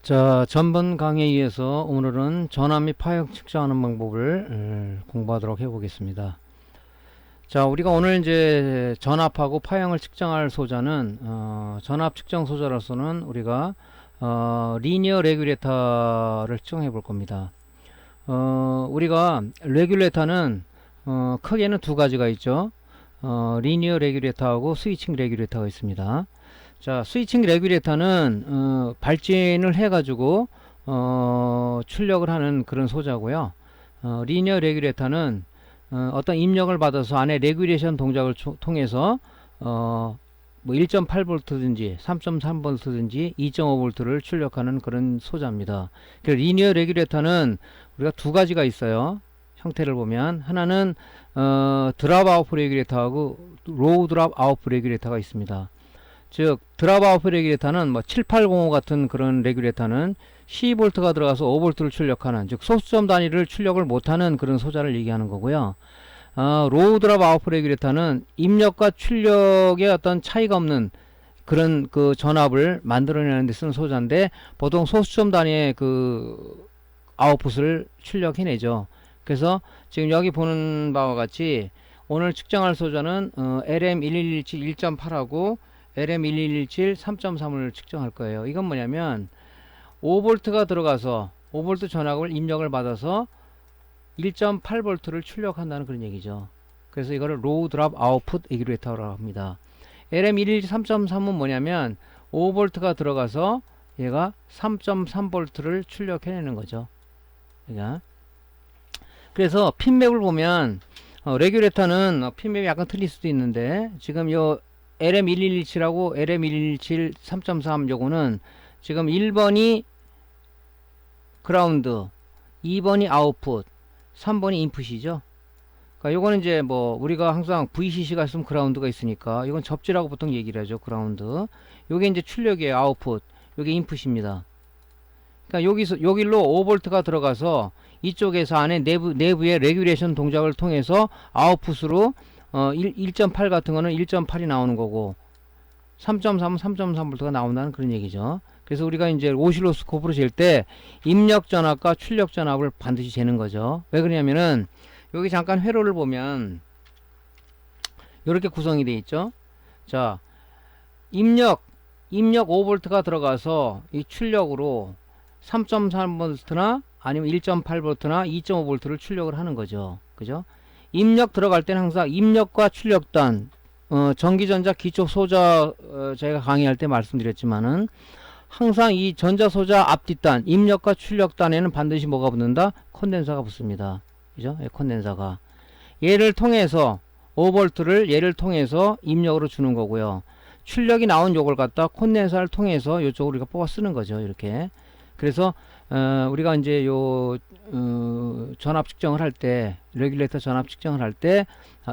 자, 전번 강의에 이어서 오늘은 전압 및 파형 측정하는 방법을 공부하도록 해보겠습니다. 자, 우리가 오늘 이제 전압하고 파형을 측정할 소자는 전압 측정 소자로서는 우리가 리니어 레귤레이터를 측정해 볼 겁니다. 우리가 레귤레이터는 크게는 두 가지가 있죠. 리니어 레귤레이터하고 스위칭 레귤레이터가 있습니다. 자, 스위칭 레귤레이터는 발진을 해가지고 출력을 하는 그런 소자고요. 리니어 레귤레이터는 어떤 입력을 받아서 안에 레귤레이션 동작을 통해서 뭐 1.8V든지 3.3V든지 2.5V를 출력하는 그런 소자입니다. 리니어 레귤레이터는 우리가 두 가지가 있어요. 형태를 보면 하나는 드랍 아웃 레귤레이터하고 로우 드랍 아웃 레귤레이터가 있습니다. 즉 드랍 아웃 레귤레이터는 뭐 7805 같은 그런 레귤레이터는 12V가 들어가서 5V를 출력하는, 즉 소수점 단위를 출력을 못하는 그런 소자를 얘기하는 거고요. 로우 드랍 아웃 레귤레이터는 입력과 출력의 어떤 차이가 없는 그런 그 전압을 만들어내는 데 쓰는 소자인데 보통 소수점 단위의 그 아웃풋을 출력해내죠. 그래서 지금 여기 보는 바와 같이 오늘 측정할 소자는 LM1117 1.8하고 LM1117 3.3을 측정할 거예요. 이건 뭐냐면 5V가 들어가서 5V 전압을 입력을 받아서 1.8V를 출력한다는 그런 얘기죠. 그래서 이거를 로우 드랍 아웃풋 레귤레이터라고 합니다. LM1117 3.3은 뭐냐면 5V가 들어가서 얘가 3.3V를 출력해내는 거죠. 그러니까 그래서 핀맵을 보면 레귤레이터는 핀맵이 약간 틀릴 수도 있는데 지금 요 LM1117하고 LM1117 3.3 요거는 지금 1번이 그라운드, 2번이 아웃풋, 3번이 인풋이죠. 그러니까 요거는 이제 뭐 우리가 항상 VCC가 있으면 그라운드가 있으니까 이건 접지라고 보통 얘기를 하죠. 그라운드. 요게 이제 출력이에요. 아웃풋. 요게 인풋입니다. 그러니까 여기로 5V가 들어가서 이쪽에서 안에 내부의 레귤레이션 동작을 통해서 아웃풋으로 1.8 같은 거는 1.8이 나오는 거고 3.3은 3.3V가 나온다는 그런 얘기죠. 그래서 우리가 이제 오실로스코프로 잴 때 입력 전압과 출력 전압을 반드시 재는 거죠. 왜 그러냐면은 여기 잠깐 회로를 보면 이렇게 구성이 되어 있죠. 자, 입력 5V가 들어가서 이 출력으로 3.3V나 아니면 1.8V나 2.5V를 출력을 하는 거죠. 그죠? 입력 들어갈 때는 항상 입력과 출력단, 전기전자 기초 소자, 제가 강의할 때 말씀드렸지만은 항상 이 전자소자 앞뒷단, 입력과 출력단에는 반드시 뭐가 붙는다? 콘덴서가 붙습니다. 그죠? 콘덴서가. 얘를 통해서 5V를 얘를 통해서 입력으로 주는 거고요. 출력이 나온 요걸 갖다 콘덴서를 통해서 이쪽으로 우리가 뽑아 쓰는 거죠. 이렇게. 그래서 우리가 이제 요 전압 측정을 할 때, 레귤레이터 전압 측정을 할 때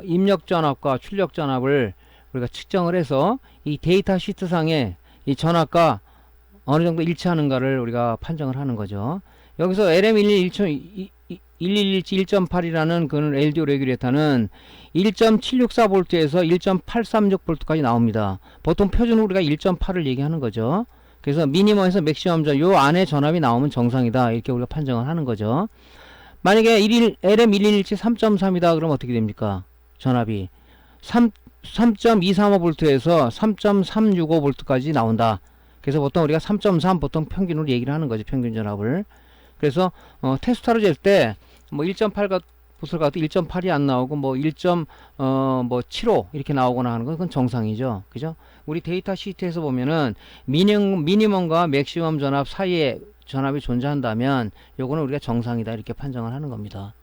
입력 전압과 출력 전압을 우리가 측정을 해서 이 데이터 시트 상에 이 전압과 어느 정도 일치하는가를 우리가 판정을 하는 거죠. 여기서 LM1117 1.8이라는 그 LDO 레귤레이터는 1.764V에서 1.836V까지 나옵니다. 보통 표준으로 우리가 1.8을 얘기하는 거죠. 그래서 미니멈에서 맥시멈 요 안에 전압이 나오면 정상이다. 이렇게 우리가 판정을 하는 거죠. 만약에 LM1117 3.3이다. 그러면 어떻게 됩니까? 전압이 3.235V에서 3.365V까지 나온다. 그래서 보통 우리가 3.3 보통 평균으로 얘기를 하는 거죠. 평균 전압을. 그래서 테스트하러 잴 때 뭐 1.8 부스를 가도 1.8이 안 나오고 뭐 1.75 이렇게 나오거나 하는 건 그건 정상이죠. 그죠? 우리 데이터 시트에서 보면은 미니멈과 맥시멈 전압 사이에 전압이 존재한다면 요거는 우리가 정상이다 이렇게 판정을 하는 겁니다.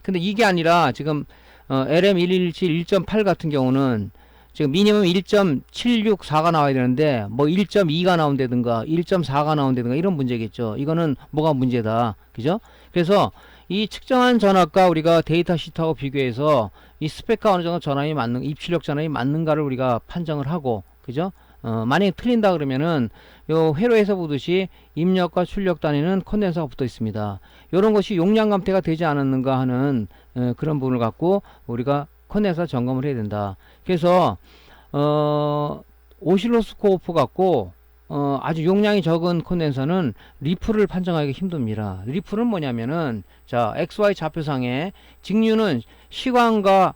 근데 이게 아니라 지금 LM1117 1.8 같은 경우는 지금 미니멈 1.764가 나와야 되는데 뭐 1.2가 나온다든가 1.4가 나온다든가 이런 문제겠죠. 이거는 뭐가 문제다. 그죠? 그래서 이 측정한 전압과 우리가 데이터 시트하고 비교해서 이 스펙과 어느 정도 전압이 맞는, 입출력 전압이 맞는가를 우리가 판정을 하고, 그죠? 만약에 틀린다 그러면은 요 회로에서 보듯이 입력과 출력 단위는 콘덴서가 붙어 있습니다. 요런 것이 용량 감퇴가 되지 않았는가 하는 그런 부분을 갖고 우리가 콘덴서 점검을 해야 된다. 그래서 오실로스코프 갖고 아주 용량이 적은 콘덴서는 리플을 판정하기 힘듭니다. 리플은 뭐냐면은, 자, XY 좌표상에 직류는 시간과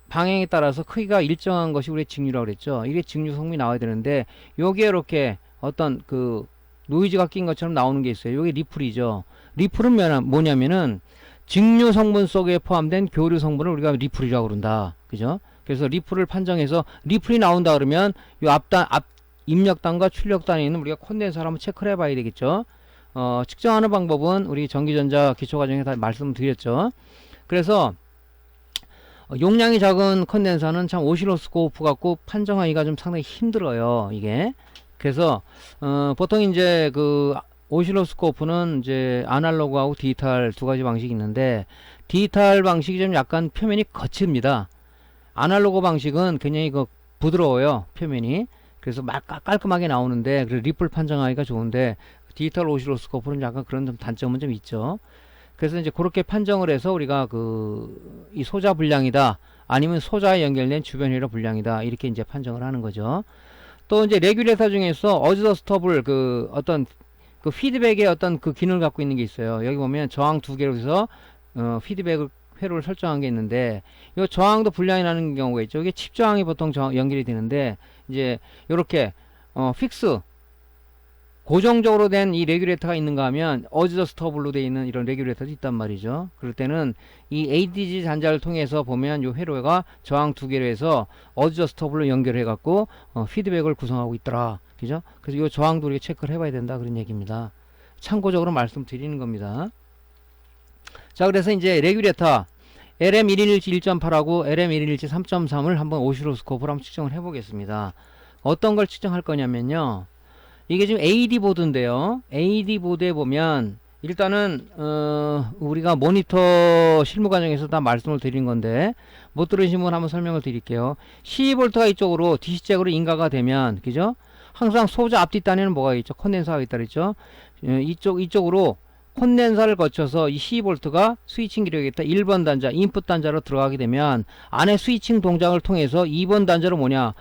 방향에 따라서 크기가 일정한 것이 우리의 직류라고 그랬죠. 이게 직류 성분이 나와야 되는데, 요게 이렇게 어떤 그 노이즈가 낀 것처럼 나오는 게 있어요. 요게 리플이죠. 리플은 뭐냐면은 직류 성분 속에 포함된 교류 성분을 우리가 리플이라고 그런다. 그죠? 그래서 리플을 판정해서 리플이 나온다 그러면 요 앞 입력단과 출력단에 있는 우리가 콘덴서를 한번 체크를 해봐야 되겠죠. 측정하는 방법은 우리 전기전자 기초과정에 다 말씀드렸죠. 그래서 용량이 작은 컨덴서는 참 오실로스코프 갖고 판정하기가 좀 상당히 힘들어요. 이게. 그래서 보통 이제 그 오실로스코프는 이제 아날로그하고 디지털 두 가지 방식이 있는데, 디지털 방식이 좀 약간 표면이 거칩니다. 아날로그 방식은 굉장히 그 부드러워요, 표면이. 그래서 막 깔끔하게 나오는데, 그래서 리플 판정하기가 좋은데, 디지털 오실로스코프는 약간 그런 좀 단점은 좀 있죠. 그래서 이제 그렇게 판정을 해서 우리가 이 소자 불량이다, 아니면 소자에 연결된 주변 회로 불량이다, 이렇게 이제 판정을 하는 거죠. 또 이제 레귤레이터 중에서 어드저스터블 어떤 그 피드백의 어떤 그 기능을 갖고 있는 게 있어요. 여기 보면 저항 두 개로 해서 피드백을 회로를 설정한 게 있는데, 이 저항도 불량이 나는 경우가 있죠. 이게 칩 저항이 보통 연결이 되는데, 이제 요렇게 픽스 고정적으로 된 이 레귤레이터가 있는가 하면 어드저스터블로 되어 있는 이런 레귤레이터도 있단 말이죠. 그럴 때는 이 ADG 단자를 통해서 보면 요 회로가 저항 두 개로 해서 어드저스터블로 연결해 갖고 피드백을 구성하고 있더라. 그죠? 그래서 요 저항도 우리가 체크를 해봐야 된다, 그런 얘기입니다. 참고적으로 말씀드리는 겁니다. 자, 그래서 이제 레귤레이터 LM111 1.8하고 LM111 3.3을 한번 오실로스코프로 한번 측정을 해보겠습니다. 어떤 걸 측정할 거냐면요, 이게 지금 AD 보드인데요. AD 보드에 보면 일단은 우리가 모니터 실무 과정에서 다 말씀을 드린 건데, 못 들으신 분 한번 설명을 드릴게요. 12V가 이쪽으로 DC잭으로 인가가 되면, 그죠? 항상 소자 앞뒷단에는 뭐가 있죠? 콘덴서가 있다 그랬죠? 이쪽으로 콘덴서를 거쳐서 이 12V가 스위칭 기력이 있다 1번 단자, 인풋 단자로 들어가게 되면, 안에 스위칭 동작을 통해서 2번 단자로 뭐냐?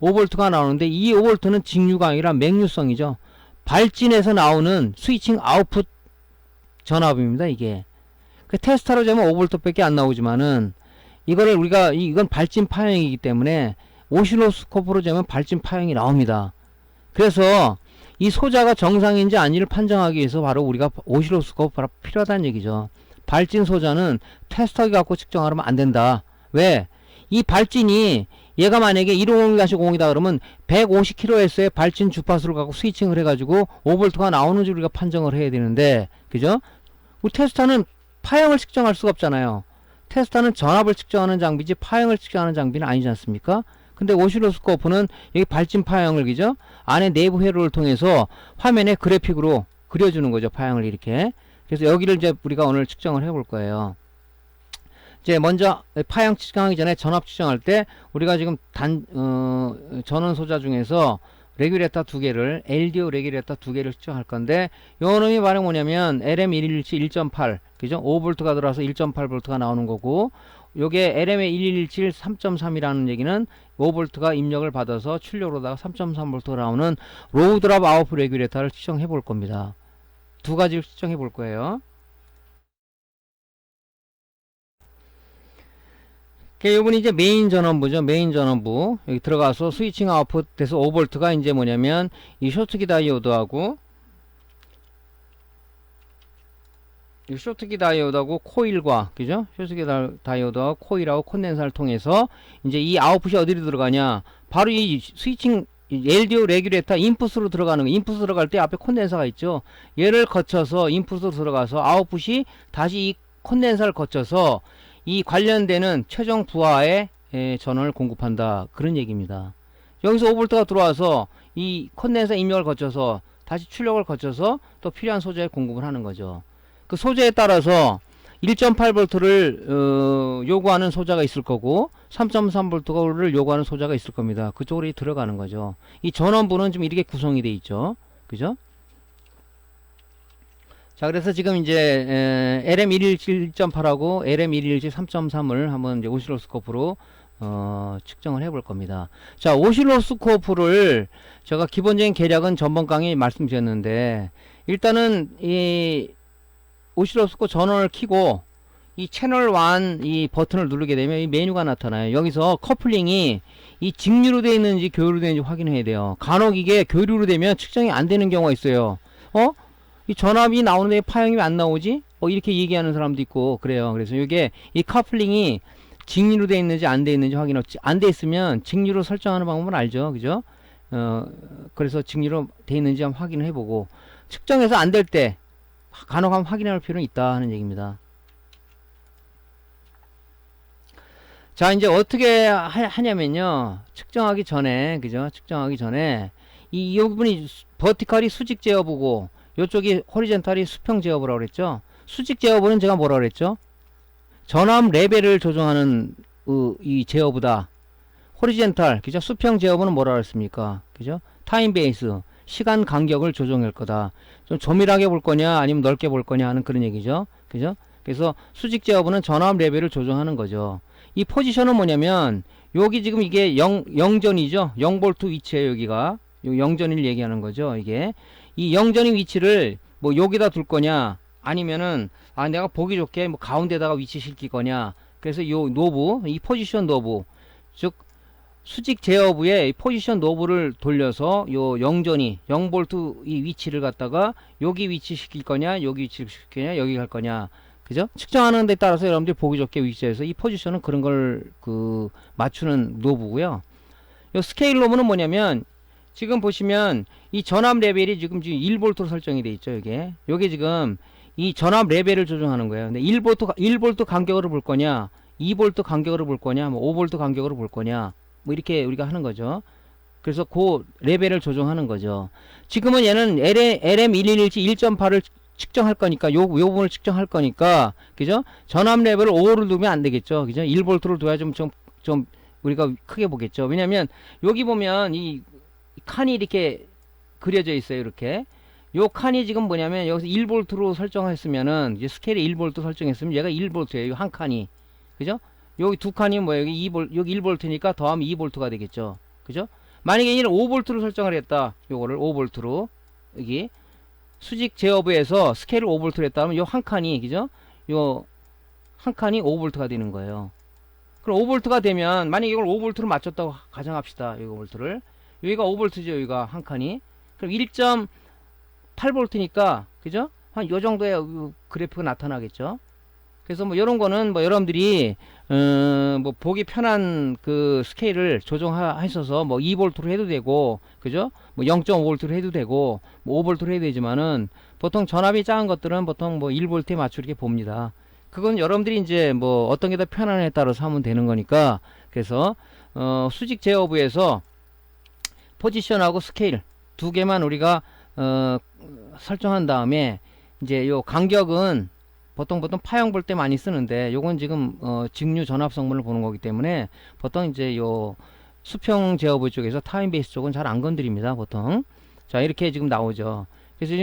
5V가 나오는데, 이 5V는 직류가 아니라 맹류성이죠. 발진에서 나오는 스위칭 아웃풋 전압입니다, 이게. 그 테스터로 재면 5V 밖에 안 나오지만은, 이거를 우리가, 이건 발진 파형이기 때문에, 오실로스코프로 재면 발진 파형이 나옵니다. 그래서, 이 소자가 정상인지 아닌지를 판정하기 위해서 바로 우리가 오실로스코프가 필요하다는 얘기죠. 발진 소자는 테스터기 갖고 측정하면 안 된다. 왜? 이 발진이 얘가 만약에 1500-0이다 그러면 150kHz의 발진 주파수를 갖고 스위칭을 해가지고 5V가 나오는지 우리가 판정을 해야 되는데, 그죠? 우리 테스터는 파형을 측정할 수가 없잖아요. 테스터는 전압을 측정하는 장비지 파형을 측정하는 장비는 아니지 않습니까? 근데 오실로스코프는 여기 발진 파형을, 그죠? 안에 내부 회로를 통해서 화면에 그래픽으로 그려주는 거죠, 파형을 이렇게. 그래서 여기를 이제 우리가 오늘 측정을 해볼 거예요. 이제 먼저 파형 측정하기 전에 전압 측정할 때 우리가 지금 전원 소자 중에서 레귤레이터 두 개를, LDO 레귤레이터 두 개를 측정할 건데, 요 놈이 바로 뭐냐면 LM117 1.8, 그죠? 5V가 들어와서 1.8V가 나오는 거고, 요게 LM117 3.3이라는 얘기는 5V가 입력을 받아서 출력으로다가 3.3V가 나오는 로우 드랍 아웃풋 레귤레이터를 측정해 볼 겁니다. 두 가지를 측정해 볼 거예요. 요번이 이제 메인 전원부죠. 메인 전원부. 여기 들어가서 스위칭 아웃풋 돼서 5V가 이제 뭐냐면 이 쇼트키 다이오드하고, 이 쇼트키 다이오드하고 코일과, 그죠? 쇼트키 다이오드하고 코일하고 콘덴서를 통해서 이제 이 아웃풋이 어디로 들어가냐? 바로 이 스위칭 LDO 레귤레이터 인풋으로 들어가는 거. 인풋으로 들어갈 때 앞에 콘덴서가 있죠. 얘를 거쳐서 인풋으로 들어가서 아웃풋이 다시 이 콘덴서를 거쳐서 이 관련되는 최종 부하의 전원을 공급한다, 그런 얘기입니다. 여기서 5V가 들어와서 이 콘덴서 입력을 거쳐서 다시 출력을 거쳐서 또 필요한 소재에 공급을 하는 거죠. 그 소재에 따라서 1.8V를 요구하는 소자가 있을 거고 3.3V를 요구하는 소자가 있을 겁니다. 그쪽으로 들어가는 거죠. 이 전원부는 좀 이렇게 구성이 돼 있죠. 그죠? 자, 그래서 지금 이제 LM117 1.8하고 LM117 3.3을 한번 이제 오실로스코프로 측정을 해볼 겁니다. 자, 오실로스코프를 제가 기본적인 계략은 전번 강의 말씀드렸는데, 일단은 이 오실로스코프 전원을 켜고 이 채널 1 이 버튼을 누르게 되면 이 메뉴가 나타나요. 여기서 커플링이 이 직류로 되어 있는지 교류로 되어 있는지 확인해야 돼요. 간혹 이게 교류로 되면 측정이 안 되는 경우가 있어요. 이 전압이 나오는데 파형이 왜 안 나오지? 이렇게 얘기하는 사람도 있고 그래요. 그래서 이게 이 커플링이 직류로 되어 있는지 안 되어 있는지 확인하고, 안 되어 있으면 직류로 설정하는 방법은 알죠. 그죠? 그래서 직류로 되어 있는지 한번 확인을 해보고, 측정해서 안 될 때 간혹 한번 확인할 필요는 있다 하는 얘기입니다. 자, 이제 어떻게 하냐면요. 측정하기 전에, 그죠? 측정하기 전에, 이 부분이 버티컬이 수직 제어부고, 요쪽이 호리젠탈이 수평 제어부라고 그랬죠? 수직 제어부는 제가 뭐라고 그랬죠? 전압 레벨을 조정하는, 이 제어부다. 호리젠탈, 그죠? 수평 제어부는 뭐라고 했습니까? 그죠? 타임 베이스, 시간 간격을 조정할 거다. 좀 조밀하게 볼 거냐, 아니면 넓게 볼 거냐 하는 그런 얘기죠. 그죠? 그래서 수직 제어부는 전압 레벨을 조정하는 거죠. 이 포지션은 뭐냐면 여기 지금 이게 0전이죠. 0V 위치에요. 여기가 0전을 얘기하는 거죠. 이게 이 0전의 위치를 뭐 여기다 둘 거냐, 아니면은 내가 보기 좋게 뭐 가운데다가 위치시킬 거냐. 그래서 요 노브, 이 포지션 노브, 즉 수직 제어부의 포지션 노브를 돌려서 요 0전이 0V 이 위치를 갖다가 여기 위치시킬 거냐, 여기 위치시킬 거냐, 여기 갈 거냐. 그죠? 측정하는 데 따라서 여러분들이 보기 좋게 위치해서 이 포지션은 그런 걸 맞추는 노브고요. 요 스케일 노브는 뭐냐면 지금 보시면 이 전압 레벨이 지금 1V로 설정이 돼 있죠. 요게 지금 이 전압 레벨을 조정하는 거예요. 근데 1V 간격으로 볼 거냐, 2V 간격으로 볼 거냐, 뭐 5V 간격으로 볼 거냐, 뭐 이렇게 우리가 하는 거죠. 그래서 그 레벨을 조정하는 거죠. 지금은 얘는 LM111치 1.8을 측정할 거니까 요 부분을 측정할 거니까, 그죠? 전압 레벨을 5를 두면 안 되겠죠. 그죠? 1V를 둬야 좀 우리가 크게 보겠죠. 왜냐면 여기 보면 이 칸이 이렇게 그려져 있어요. 이렇게 요 칸이 지금 뭐냐면 여기서 1V로 설정했으면은 이제 스케일이 1V 설정했으면 얘가 1V예요. 한 칸이. 그죠? 여기 두 칸이 뭐예요? 여기 2V, 여기 1V니까 더하면 2V가 되겠죠. 그죠? 만약에 얘를 5V로 설정을 했다. 요거를 5V로 여기 수직 제어부에서 스케일을 5V로 했다면 요 한 칸이, 그죠? 요 한 칸이 5V가 되는 거예요. 그럼 5V가 되면 만약에 이걸 5V로 맞췄다고 가정합시다. 이거 볼트를. 여기가 5V죠. 여기가 한 칸이. 그럼 1.8V니까, 그죠? 한 요 정도의 그래프가 나타나겠죠. 그래서 뭐 이런 거는 뭐 여러분들이 뭐 보기 편한 그 스케일을 조정하셔서 뭐 2V로 해도 되고, 그죠? 뭐 0.5V로 해도 되고, 뭐 5V로 해도 되지만은 보통 전압이 작은 것들은 보통 뭐 1V에 맞추게 봅니다. 그건 여러분들이 이제 뭐 어떤 게 더 편안에 따라서 하면 되는 거니까. 그래서 수직 제어부에서 포지션하고 스케일 두 개만 우리가 설정한 다음에 이제 요 간격은 보통 파형 볼 때 많이 쓰는데, 요건 지금 직류 전압 성분을 보는 거기 때문에 보통 이제 요 수평 제어부 쪽에서 타임 베이스 쪽은 잘 안 건드립니다. 보통. 자, 이렇게 지금 나오죠. 그래서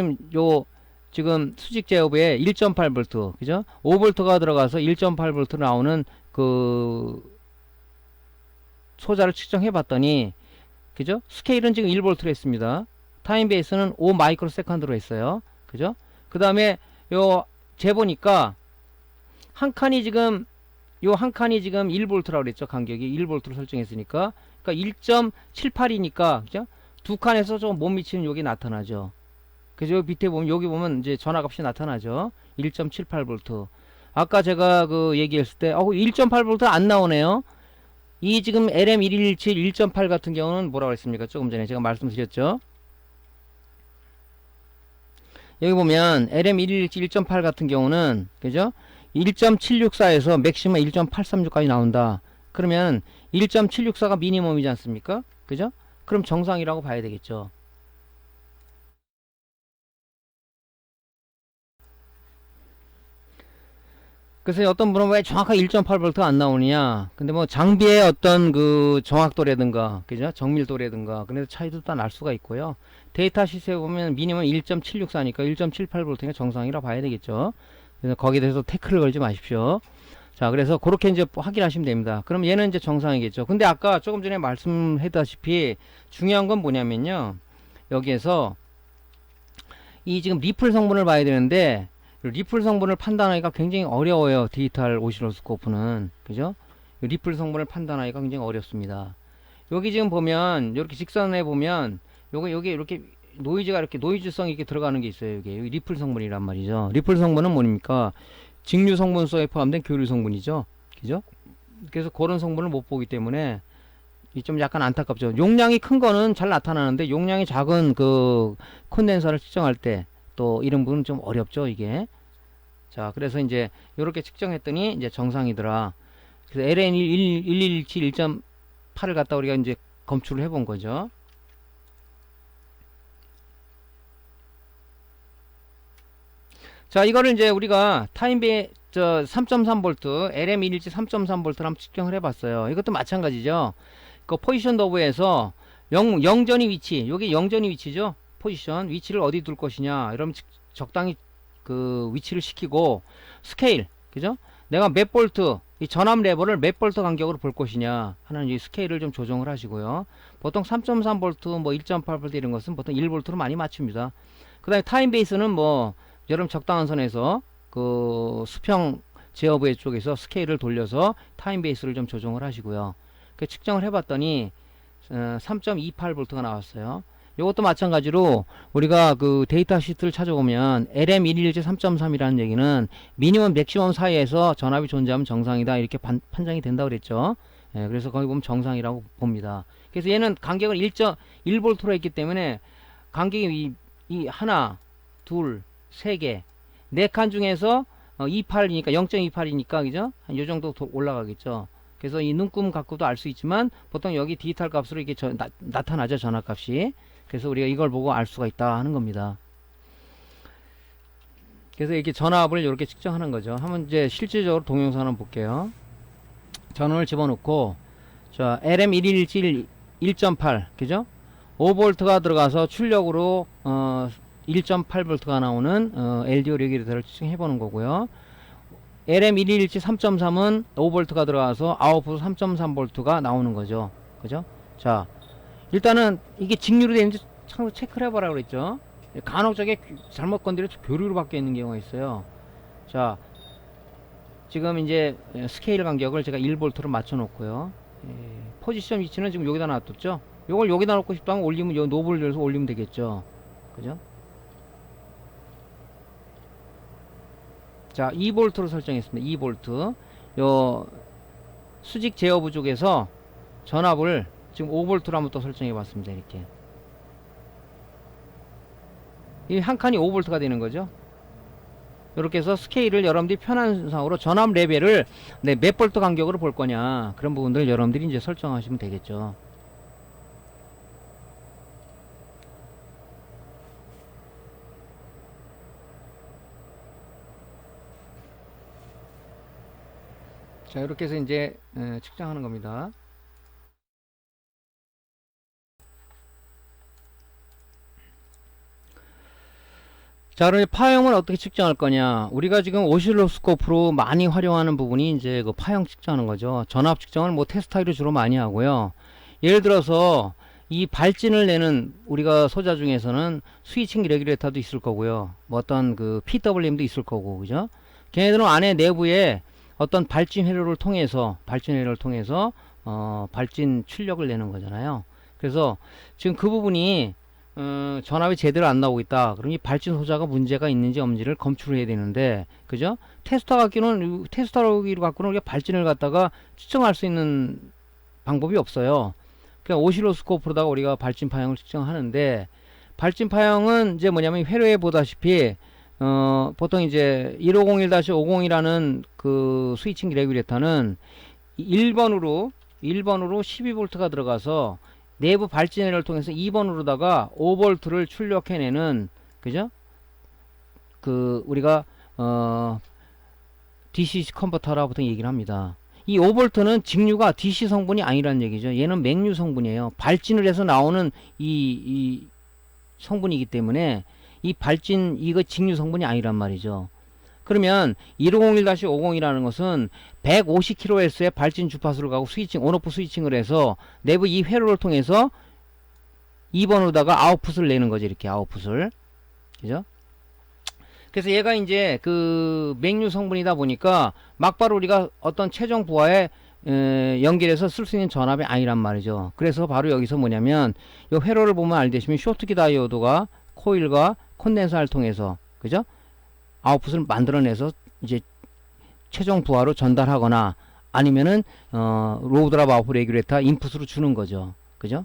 지금 수직 제어부에 1.8V, 그죠? 5V가 들어가서 1.8V 나오는 그 소자를 측정해 봤더니, 그죠? 스케일은 지금 1V로 했습니다. 타임 베이스는 5 마이크로 세컨드로 했어요. 그죠? 그 다음에 요 재보니까 한 칸이 지금 1V라고 그랬죠. 간격이 1V로 설정했으니까. 그러니까 1.78이니까, 그죠? 두 칸에서 좀 못 미치는 요게 나타나죠. 그래서 여기 밑에 보면, 여기 보면 이제 전압값이 나타나죠. 1.78V. 아까 제가 얘기했을 때 1.8V 안 나오네요. 이 지금 LM1117 1.8 같은 경우는 뭐라고 했습니까? 조금 전에 제가 말씀드렸죠. 여기 보면 LM1117 1.8 같은 경우는, 그죠? 1.764에서 맥시멈 1.836까지 나온다. 그러면 1.764가 미니멈이지 않습니까? 그죠? 그럼 정상이라고 봐야 되겠죠. 그래서 어떤 분은 왜 정확하게 1.8V 안 나오느냐. 근데 뭐 장비의 어떤 그 정확도라든가, 그죠? 정밀도라든가, 근데 차이도 또 날 수가 있고요. 데이터 시트에 보면 미니멈 1.764니까 1.78V가 정상이라 봐야 되겠죠. 그래서 거기에 대해서 태클을 걸지 마십시오. 자, 그래서 그렇게 이제 확인하시면 됩니다. 그럼 얘는 이제 정상이겠죠. 근데 아까 조금 전에 말씀했다시피 중요한 건 뭐냐면요. 여기에서 이 지금 리플 성분을 봐야 되는데 리플 성분을 판단하기가 굉장히 어려워요. 디지털 오실로스코프는. 그죠? 리플 성분을 판단하기가 굉장히 어렵습니다. 여기 지금 보면 이렇게 직선에 보면 여기 이렇게 노이즈가 이렇게 노이즈성이 이렇게 들어가는 게 있어요. 여기 리플 성분이란 말이죠. 리플 성분은 뭡니까? 직류 성분소에 포함된 교류 성분이죠. 그죠? 그래서 그런 성분을 못 보기 때문에 좀 약간 안타깝죠. 용량이 큰 거는 잘 나타나는데 용량이 작은 그 콘덴서를 측정할 때 또 이런 부분은 좀 어렵죠, 이게. 자, 그래서 이제 이렇게 측정했더니 이제 정상이더라. 그래서 LN1117 1.8을 갖다 우리가 이제 검출을 해본 거죠. 자, 이거를 이제 우리가 타임베이 3.3V LM117 3.3V를 한번 측정을 해봤어요. 이것도 마찬가지죠. 그 포지션 더브에서 영전위 위치, 여기 영전위 위치죠. 포지션 위치를 어디 둘 것이냐. 이러면 적당히 그 위치를 시키고 스케일, 그죠? 내가 몇 볼트, 이 전압 레버를 몇 볼트 간격으로 볼 것이냐 하는 이 스케일을 좀 조정을 하시고요. 보통 3.3V, 뭐 1.8V 이런 것은 보통 1V로 많이 맞춥니다. 그 다음에 타임 베이스는 뭐 여러분 적당한 선에서 그 수평 제어부의 쪽에서 스케일을 돌려서 타임 베이스를 좀 조정을 하시고요. 그 측정을 해봤더니 3.28V가 나왔어요. 이것도 마찬가지로 우리가 그 데이터 시트를 찾아보면 LM117 3.3이라는 얘기는 미니멈 맥시멈 사이에서 전압이 존재하면 정상이다 이렇게 판정이 된다고 그랬죠. 예, 그래서 거기 보면 정상이라고 봅니다. 그래서 얘는 간격을 1V로 했기 때문에 간격이 이 하나, 둘, 세 개, 네 칸 중에서 28이니까 0.28이니까 그죠? 한 요 정도 올라가겠죠. 그래서 이 눈금 갖고도 알 수 있지만 보통 여기 디지털 값으로 이게 나타나죠, 전압값이. 그래서 우리가 이걸 보고 알 수가 있다 하는 겁니다. 그래서 이렇게 전압을 이렇게 측정하는 거죠. 한번 이제 실질적으로 동영상 한번 볼게요. 전원을 집어넣고 자, LM117 1.8 그죠? 5V가 들어가서 출력으로 1.8V가 나오는 LDO 레귤레이터를 측정해 보는 거고요. LM117 3.3은 5V가 들어가서 아웃풋 3.3V가 나오는 거죠. 그죠? 자, 일단은 이게 직류로 되는지 참 체크를 해보라 그랬죠. 간혹 저게 잘못 건드려서 교류로 바뀌어 있는 경우가 있어요. 자, 지금 이제 스케일 간격을 제가 1V로 맞춰 놓고요. 포지션 위치는 지금 여기다 놔뒀죠. 요걸 여기다 놓고 싶다면 올리면 요 노브를 열어서 올리면 되겠죠. 그죠? 자, 2V로 설정했습니다. 2V. 요 수직 제어부 쪽에서 전압을 지금 5V로 한번 또 설정해 봤습니다. 이렇게. 이 한 칸이 5V가 되는 거죠. 이렇게 해서 스케일을 여러분들이 편한 상으로 전압 레벨을 몇 볼트 간격으로 볼 거냐. 그런 부분들을 여러분들이 이제 설정하시면 되겠죠. 자, 이렇게 해서 이제 측정하는 겁니다. 자, 그럼 파형을 어떻게 측정할 거냐? 우리가 지금 오실로스코프로 많이 활용하는 부분이 이제 그 파형 측정하는 거죠. 전압 측정을 뭐 테스타이로 주로 많이 하고요. 예를 들어서 이 발진을 내는 우리가 소자 중에서는 스위칭 레귤레이터도 있을 거고요. 뭐 어떤 그 PWM도 있을 거고, 그죠? 걔네들은 안에 내부에 어떤 발진 회로를 통해서 발진 출력을 내는 거잖아요. 그래서 지금 그 부분이 전압이 제대로 안 나오고 있다. 그럼 이 발진 소자가 문제가 있는지 없는지를 검출을 해야 되는데, 그죠? 테스터기로 갖고는 우리가 발진을 갖다가 측정할 수 있는 방법이 없어요. 그냥 오실로스코프로다가 우리가 발진 파형을 측정하는데, 발진 파형은 이제 뭐냐면 회로에 보다시피 보통 이제 1501-50이라는 그 스위칭 레귤레이터는 1번으로 12V가 들어가서 내부 발진회를 통해서 2번으로다가 5V를 출력해내는, 그죠? 그 우리가 DC 컨버터라고 보통 얘기를 합니다. 이 5V는 직류가 DC 성분이 아니라는 얘기죠. 얘는 맥류 성분이에요. 발진을 해서 나오는 이 성분이기 때문에 이 발진 이거 직류 성분이 아니란 말이죠. 그러면 1501-50이라는 것은 150kHz의 발진 주파수를 가고 스위칭, 온오프 스위칭을 해서 내부 이 회로를 통해서 2번으로다가 아웃풋을 내는 거지, 이렇게 아웃풋을. 그죠? 그래서 얘가 이제 그 맥류 성분이다 보니까 막바로 우리가 어떤 최종 부하에 연결해서 쓸 수 있는 전압이 아니란 말이죠. 그래서 바로 여기서 뭐냐면 이 회로를 보면 알다시피 쇼트키 다이오드가 코일과 콘덴서를 통해서, 그죠? 아웃풋을 만들어내서 이제 최종 부하로 전달하거나 아니면은 로드랍 아웃풋 레귤레이터 인풋으로 주는 거죠. 그죠?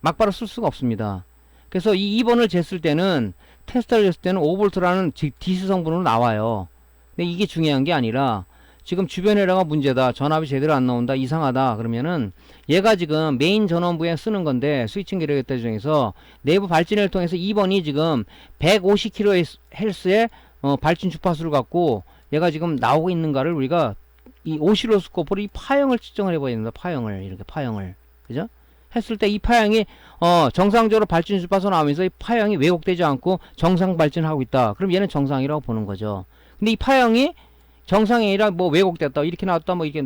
막바로 쓸 수가 없습니다. 그래서 이 2번을 쟀을 때는 테스트를 쟀을 때는 5V라는 DC 성분으로 나와요. 근데 이게 중요한 게 아니라 지금 주변 에러가 문제다, 전압이 제대로 안 나온다, 이상하다 그러면은 얘가 지금 메인 전원부에 쓰는 건데 스위칭 레귤레이터 중에서 내부 발진을 통해서 2번이 지금 150kHz의 발진 주파수를 갖고 얘가 지금 나오고 있는가를 우리가 이 오실로스코프로 이 파형을 측정을 해봐야 됩니다. 파형을, 이렇게 파형을. 그죠? 했을 때 이 파형이 정상적으로 발진 주파수 나오면서 이 파형이 왜곡되지 않고 정상 발진하고 있다. 그럼 얘는 정상이라고 보는 거죠. 근데 이 파형이 정상이 아니라 뭐 왜곡됐다, 이렇게 나왔다, 뭐 이렇게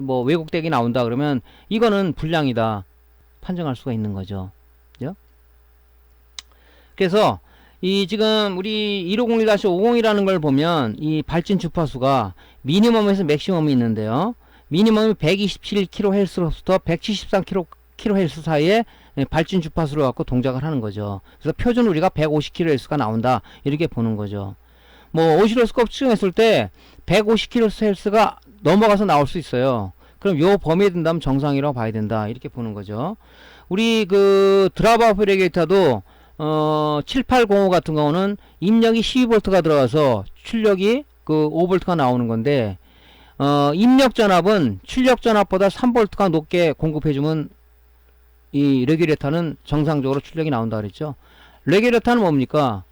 뭐 왜곡되게 나온다 그러면 이거는 불량이다 판정할 수가 있는 거죠. 그죠? 그래서 이 지금 우리 1501-50이라는 걸 보면 이 발진 주파수가 미니멈에서 맥시멈이 있는데요. 미니멈이 127kHz로부터 173kHz 사이에 발진 주파수를 갖고 동작을 하는 거죠. 그래서 표준 우리가 150kHz가 나온다, 이렇게 보는 거죠. 뭐 오실로스코프 측정했을 때 150kHz가 넘어가서 나올 수 있어요. 그럼 요 범위에 든다면 정상이라고 봐야 된다, 이렇게 보는 거죠. 우리 그 드랍아웃 레귤레이터도 7805 같은 경우는 입력이 12V가 들어가서 출력이 그 5V가 나오는 건데 입력 전압은 출력 전압보다 3V가 높게 공급해주면 이 레귤레이터는 정상적으로 출력이 나온다 그랬죠. 레귤레이터는 뭡니까?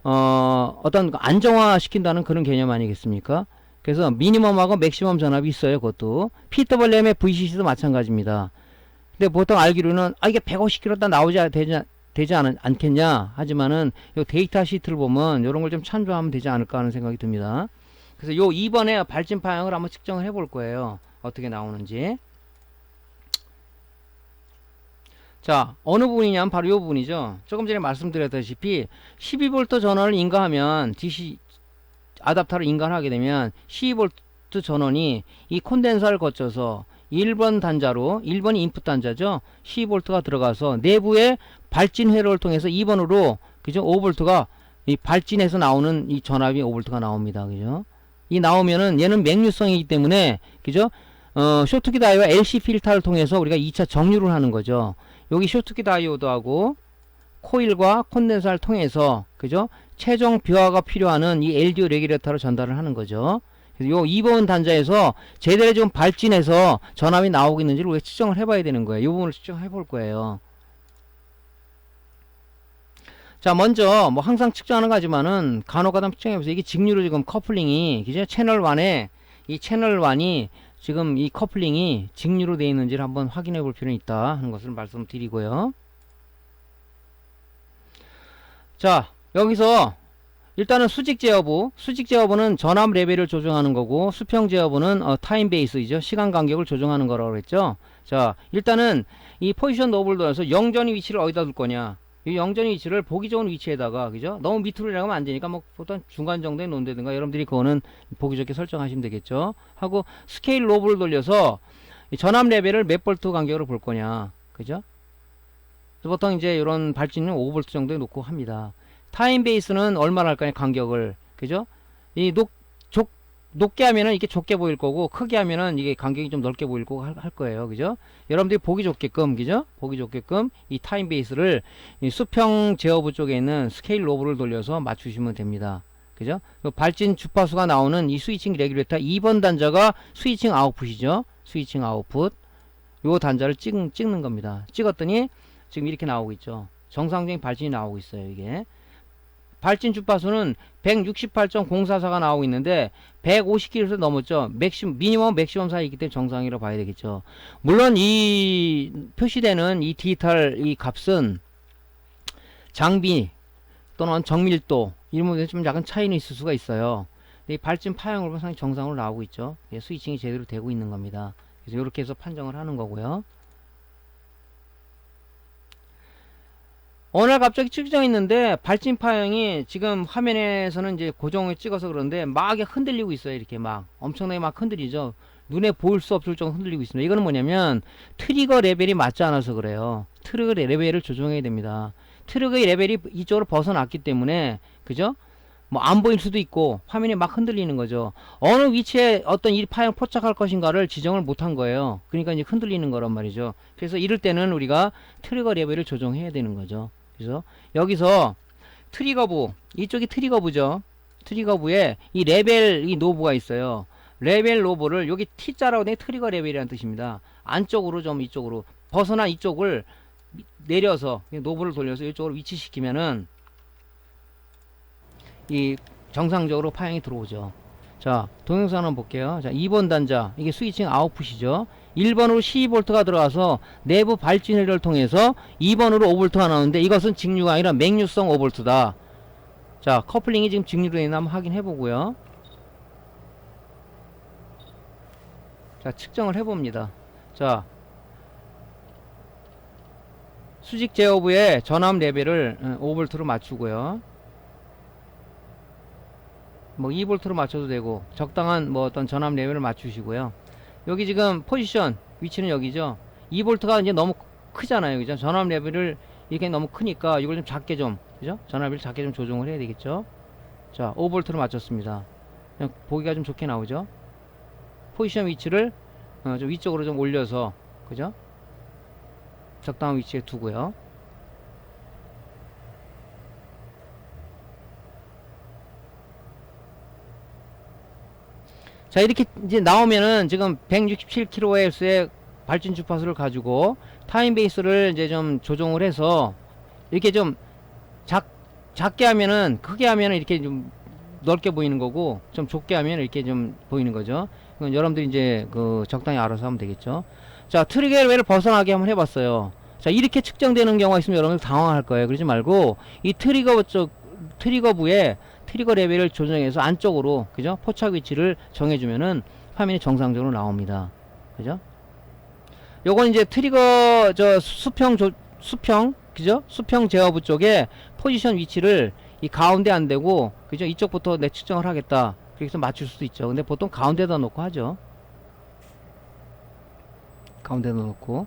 어떤 안정화 시킨다는 그런 개념 아니겠습니까? 그래서 미니멈하고 맥시멈 전압이 있어요. 그것도 PWM의 VCC도 마찬가지입니다. 근데 보통 알기로는 이게 150km 나오지 되지 않겠냐 하지만은 요 데이터 시트를 보면 이런 걸 좀 참조하면 되지 않을까 하는 생각이 듭니다. 그래서 요 2번에 발진 파형을 한번 측정을 해볼 거예요. 어떻게 나오는지. 자, 어느 부분이냐면 바로 이 부분이죠. 조금 전에 말씀드렸다시피 12V 전원을 인가하면 DC 아답터를 인가하게 되면 12V 전원이 이 콘덴서를 거쳐서 1번 단자로, 1번이 인풋 단자죠. 12V가 들어가서 내부의 발진 회로를 통해서 2번으로, 그죠? 5V가 이 발진해서 나오는 이 전압이 5V가 나옵니다. 그죠? 이 나오면은 얘는 맥류성이기 때문에, 그죠? 쇼트키 다이오와 LC 필터를 통해서 우리가 2차 정류를 하는 거죠. 여기 쇼트키 다이오드하고 코일과 콘덴서를 통해서, 그죠? 최종 비화가 필요한 이 LDO 레귤레이터로 전달을 하는 거죠. 그래서 요 2번 단자에서 제대로 좀 발진해서 전압이 나오고 있는지를 우리가 측정을 해봐야 되는 거예요. 이 부분을 측정해 볼 거예요. 자, 먼저 뭐 항상 측정하는 거지만은 간혹가다 측정해보세요. 이게 직류로 지금 커플링이, 그죠? 채널 1에 이 채널 1이 지금 이 커플링이 직류로 되어 있는지를 한번 확인해 볼 필요는 있다 하는 것을 말씀드리고요. 자, 여기서 일단은 수직 제어부는 전압 레벨을 조정하는 거고, 수평 제어부는 타임 베이스이죠. 시간 간격을 조정하는 거라고 그랬죠. 자, 일단은 이 포지션 노브를 돌아서 영전위 위치를 어디다 둘 거냐. 이 영전위 위치를 보기 좋은 위치에다가, 그죠? 너무 밑으로 내려가면 안 되니까 뭐 보통 중간 정도에 놓는다든가 여러분들이 그거는 보기 좋게 설정하시면 되겠죠. 하고 스케일 노브를 돌려서 이 전압 레벨을 몇 볼트 간격으로 볼 거냐. 그죠? 보통 이제 이런 발진은 5V 정도에 놓고 합니다. 타임 베이스는 얼마나 할까요? 간격을. 그죠? 이 높게 하면은 이게 좁게 보일 거고, 크게 하면은 이게 간격이 좀 넓게 보일 거고 할 거예요. 그죠? 여러분들이 보기 좋게끔, 그죠? 보기 좋게끔 이 타임 베이스를 이 수평 제어부 쪽에 있는 스케일 노브를 돌려서 맞추시면 됩니다. 그죠? 발진 주파수가 나오는 이 스위칭 레귤레이터 2번 단자가 스위칭 아웃풋이죠. 스위칭 아웃풋. 요 단자를 찍는 겁니다. 찍었더니 지금 이렇게 나오고 있죠. 정상적인 발진이 나오고 있어요. 이게. 발진 주파수는 168.044가 나오고 있는데 150kHz 넘었죠. 미니멈 맥시멈 사이에 있기 때문에 정상이라고 봐야 되겠죠. 물론 이 표시되는 이 디지털 이 값은 장비 또는 정밀도 이런 부분에 좀 약간 차이는 있을 수가 있어요. 이 발진 파형을 보면 상당히 정상으로 나오고 있죠. 예, 스위칭이 제대로 되고 있는 겁니다. 그래서 이렇게 해서 판정을 하는 거고요. 어느 날 갑자기 측정했는데 발진 파형이 지금 화면에서는 이제 고정을 찍어서 그런데 막 흔들리고 있어요. 이렇게 막 엄청나게 막 흔들리죠. 눈에 보일 수 없을 정도 흔들리고 있습니다. 이거는 뭐냐면 트리거 레벨이 맞지 않아서 그래요. 트리거 레벨을 조정해야 됩니다. 트리거의 레벨이 이쪽으로 벗어났기 때문에, 그죠? 뭐 안 보일 수도 있고 화면이 막 흔들리는 거죠. 어느 위치에 어떤 이 파형 포착할 것인가를 지정을 못한 거예요. 그러니까 이제 흔들리는 거란 말이죠. 그래서 이럴 때는 우리가 트리거 레벨을 조정해야 되는 거죠. 그래서 여기서 트리거부, 이쪽이 트리거부죠. 트리거부에 이 레벨 이 노브가 있어요. 레벨 노브를 여기 T자라고 된 트리거 레벨이라는 뜻입니다. 안쪽으로 좀 이쪽으로 벗어난 이쪽을 내려서 노브를 돌려서 이쪽으로 위치시키면은 이 정상적으로 파형이 들어오죠. 자, 동영상 한번 볼게요. 자, 2번 단자, 이게 스위칭 아웃풋이죠. 1번으로 12V가 들어가서 내부 발진을 통해서 2번으로 5V가 나오는데 이것은 직류가 아니라 맹류성 5V다. 자, 커플링이 지금 직류로 되나 한번 확인해 보고요. 자, 측정을 해봅니다. 자, 수직 제어부의 전압 레벨을 5V로 맞추고요. 뭐 2V로 맞춰도 되고 적당한 뭐 어떤 전압 레벨을 맞추시고요. 여기 지금 포지션 위치는 여기죠. 2V가 이제 너무 크잖아요. 그죠? 전압 레벨을 이렇게 너무 크니까 이걸 좀 작게 좀, 그죠? 전압을 작게 좀 조정을 해야 되겠죠. 자, 5V로 맞췄습니다. 그냥 보기가 좀 좋게 나오죠. 포지션 위치를 좀 위쪽으로 좀 올려서, 그죠? 적당한 위치에 두고요. 자, 이렇게 이제 나오면은 지금 167kHz의 발진 주파수를 가지고 타임 베이스를 이제 좀 조정을 해서 이렇게 좀 작게 하면은, 크게 하면은 이렇게 좀 넓게 보이는 거고, 좀 좁게 하면 이렇게 좀 보이는 거죠. 이건 여러분들이 이제 그 적당히 알아서 하면 되겠죠. 자, 트리거 레벨을 벗어나게 한번 해봤어요. 자, 이렇게 측정되는 경우가 있으면 여러분들 당황할 거예요. 그러지 말고 이 트리거부에 트리거 레벨을 조정해서 안쪽으로, 그죠? 포착 위치를 정해주면은 화면이 정상적으로 나옵니다. 그죠? 요건 이제 트리거 수평, 그죠? 수평 제어부 쪽에 포지션 위치를 이 가운데 안 되고, 그죠? 이쪽부터 내 측정을 하겠다. 그래서 맞출 수도 있죠. 근데 보통 가운데다 놓고 하죠. 가운데다 놓고.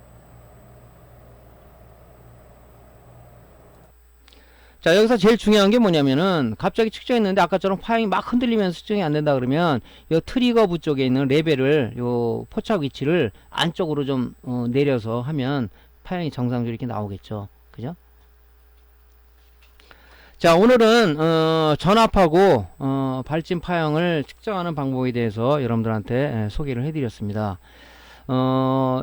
자, 여기서 제일 중요한 게 뭐냐면은 갑자기 측정했는데 아까처럼 파형이 막 흔들리면서 측정이 안 된다 그러면 요 트리거부 쪽에 있는 레벨을, 요 포착 위치를 안쪽으로 좀 내려서 하면 파형이 정상적으로 이렇게 나오겠죠. 그죠? 자, 오늘은 전압하고 발진 파형을 측정하는 방법에 대해서 여러분들한테 소개를 해드렸습니다.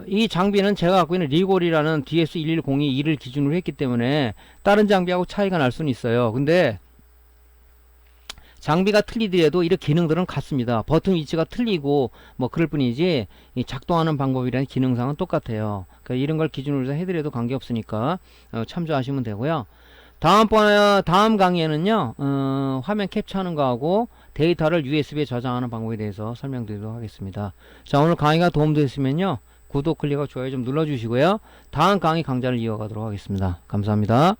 이 장비는 제가 갖고 있는 리골이라는 DS110이 2를 기준으로 했기 때문에 다른 장비하고 차이가 날 수는 있어요. 근데 장비가 틀리더라도 이런 기능들은 같습니다. 버튼 위치가 틀리고 뭐 그럴 뿐이지 이 작동하는 방법이라는 기능상은 똑같아요. 그러니까 이런 걸 기준으로 해드려도 관계없으니까 참조하시면 되고요. 다음 강의에는요, 화면 캡처하는 거하고 데이터를 USB에 저장하는 방법에 대해서 설명드리도록 하겠습니다. 자, 오늘 강의가 도움됐으면요, 구독, 클릭하고 좋아요 좀 눌러주시고요. 다음 강의 강좌를 이어가도록 하겠습니다. 감사합니다.